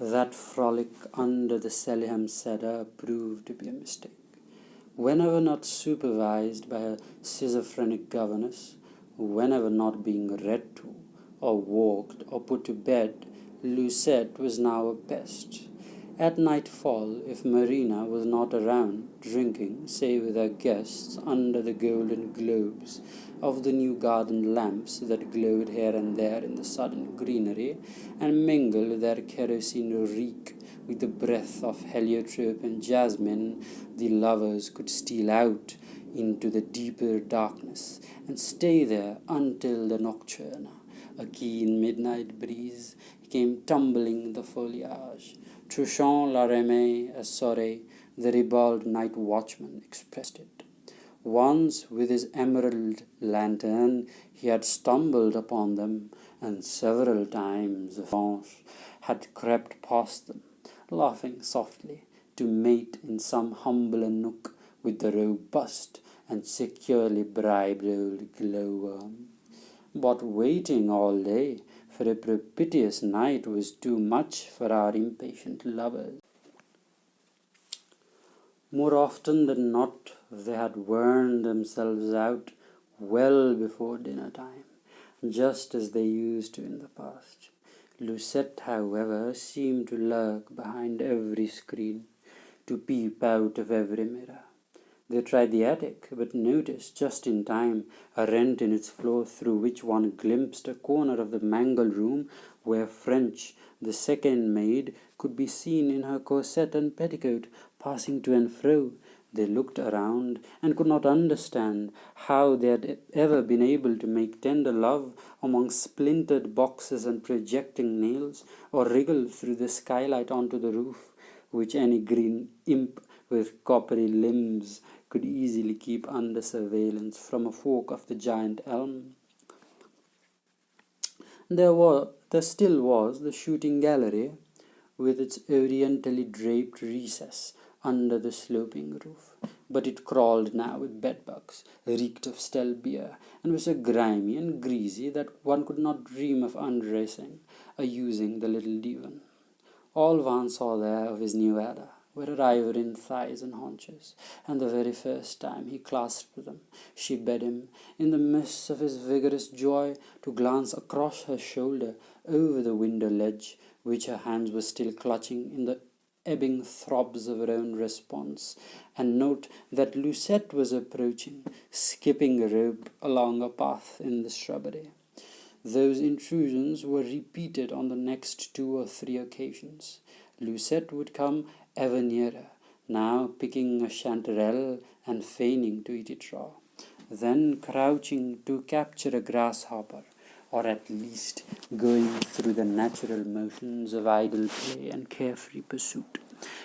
That frolic under the Selham cedar proved to be a mistake. Whenever not supervised by a schizophrenic governess, whenever not being read to, or walked, or put to bed, Lucette was now a pest. At nightfall, if Marina was not around, drinking, say with her guests, under the golden globes of the new garden lamps that glowed here and there in the sudden greenery, and mingled their kerosene reek with the breath of heliotrope and jasmine, the lovers could steal out into the deeper darkness and stay there until the nocturna, a keen midnight breeze, came tumbling the foliage. Touchant la remée à soirée, the ribald night watchman expressed it. Once, with his emerald lantern, he had stumbled upon them, and several times Vange had crept past them, laughing softly, to mate in some humbler nook with the robust and securely bribed old glowworm. But waiting all day for a propitious night was too much for our impatient lovers. More often than not, they had worn themselves out well before dinner time, just as they used to in the past. Lucette, however, seemed to lurk behind every screen, to peep out of every mirror. They tried the attic, but noticed just in time a rent in its floor through which one glimpsed a corner of the mangled room where French, the second maid, could be seen in her corset and petticoat, passing to and fro. They looked around and could not understand how they had ever been able to make tender love among splintered boxes and projecting nails, or wriggle through the skylight onto the roof, which any green imp with coppery limbs could easily keep under surveillance from a fork of the giant elm. There still was the shooting gallery, with its orientally draped recess under the sloping roof, but it crawled now with bedbugs, reeked of stale beer, and was so grimy and greasy that one could not dream of undressing or using the little divan. All one saw there of his new Ada were her ivory thighs and haunches, and the very first time he clasped them, she bade him, in the midst of his vigorous joy, to glance across her shoulder over the window ledge, which her hands were still clutching in the ebbing throbs of her own response, and note that Lucette was approaching, skipping a rope along a path in the shrubbery. Those intrusions were repeated on the next 2 or 3 occasions. Lucette would come ever nearer, now picking a chanterelle and feigning to eat it raw, then crouching to capture a grasshopper, or at least going through the natural motions of idle play and carefree pursuit.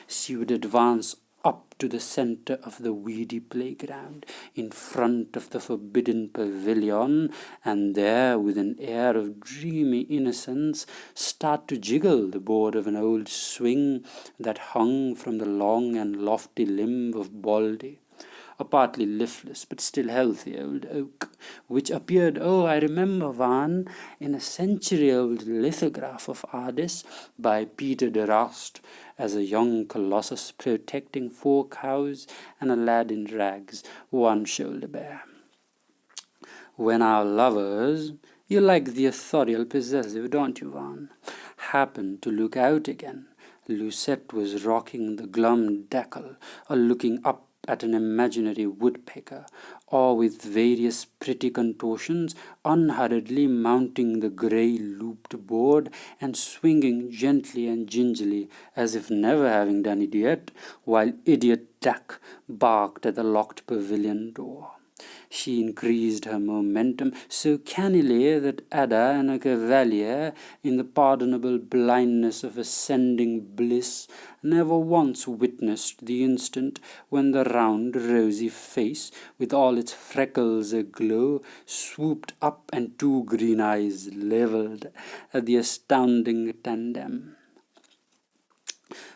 She would advance up to the center of the weedy playground, in front of the forbidden pavilion, and there, with an air of dreamy innocence, start to jiggle the board of an old swing that hung from the long and lofty limb of Baldy, a partly leafless but still healthy old oak, which appeared, I remember one, in a century-old lithograph of Ardis by Peter de Rust, as a young colossus protecting 4 cows and a lad in rags, one shoulder bare. When our lovers, you like the authorial possessive, don't you, Van, happened to look out again, Lucette was rocking the glum decal, or looking up at an imaginary woodpecker, or with various pretty contortions, unhurriedly mounting the grey looped board and swinging gently and gingerly, as if never having done it yet, while idiot duck barked at the locked pavilion door. She increased her momentum so cannily that Ada and her cavalier, in the pardonable blindness of ascending bliss, never once witnessed the instant when the round, rosy face, with all its freckles aglow, swooped up and 2 green eyes levelled at the astounding tandem.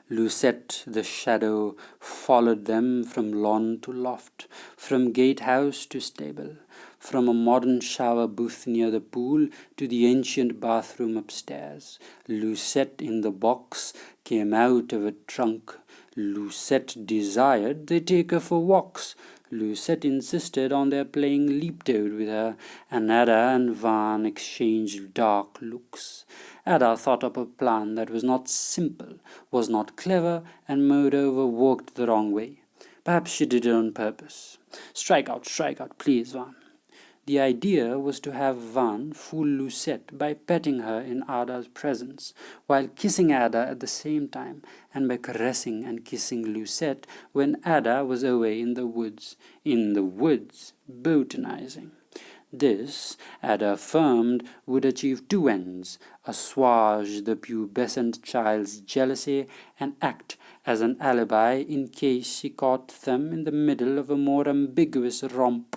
Lucette, the shadow, followed them from lawn to loft, from gatehouse to stable, from a modern shower booth near the pool to the ancient bathroom upstairs. Lucette in the box came out of a trunk. Lucette desired they take her for walks. Lucette insisted on their playing leap-toad with her, and Ada and Van exchanged dark looks. Ada thought up a plan that was not simple, was not clever, and moreover worked the wrong way. Perhaps she did it on purpose. Strike out, please, Van. The idea was to have Van fool Lucette by petting her in Ada's presence, while kissing Ada at the same time, and by caressing and kissing Lucette when Ada was away in the woods, botanizing. This, Ada affirmed, would achieve two ends: assuage the pubescent child's jealousy, and act as an alibi in case she caught them in the middle of a more ambiguous romp.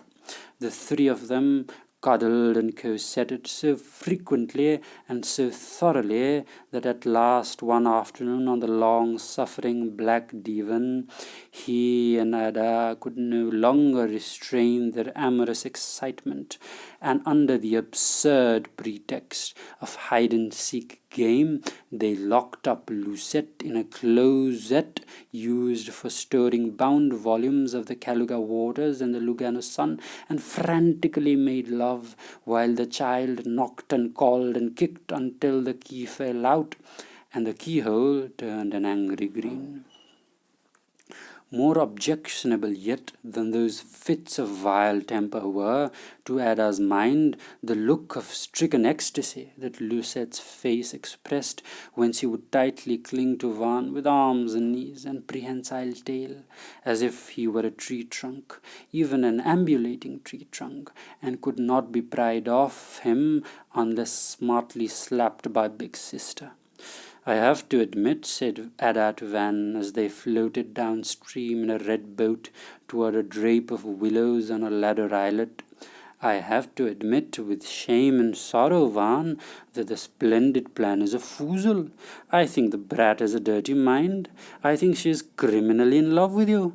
The three of them cuddled and cosetted so frequently and so thoroughly that at last one afternoon on the long-suffering black divan, he and Ada could no longer restrain their amorous excitement, and under the absurd pretext of hide-and-seek game, they locked up Lucette in a closet used for storing bound volumes of the Kaluga Waters and the Lugano Sun, and frantically made love while the child knocked and called and kicked until the key fell out and the keyhole turned an angry green. More objectionable yet than those fits of vile temper were, to Ada's mind, the look of stricken ecstasy that Lucette's face expressed when she would tightly cling to Van with arms and knees and prehensile tail, as if he were a tree trunk, even an ambulating tree trunk, and could not be pried off him unless smartly slapped by Big Sister. "I have to admit," said Ada to Van as they floated downstream in a red boat toward a drape of willows on a ladder islet, "I have to admit with shame and sorrow, Van, that the splendid plan is a foozle. I think the brat has a dirty mind. I think she is criminally in love with you.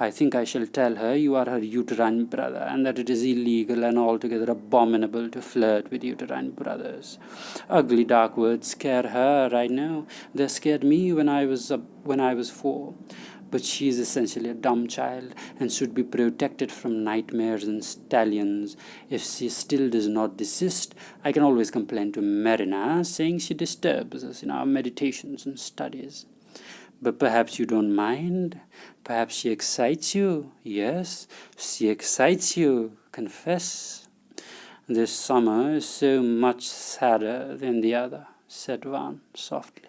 I think I shall tell her you are her uterine brother, and that it is illegal and altogether abominable to flirt with uterine brothers. Ugly dark words scare her, I know. They scared me when I was 4. But she is essentially a dumb child, and should be protected from nightmares and stallions. If she still does not desist, I can always complain to Marina, saying she disturbs us in our meditations and studies. But perhaps you don't mind? Perhaps she excites you? Yes, she excites you. Confess." "This summer is so much sadder than the other," said Van softly.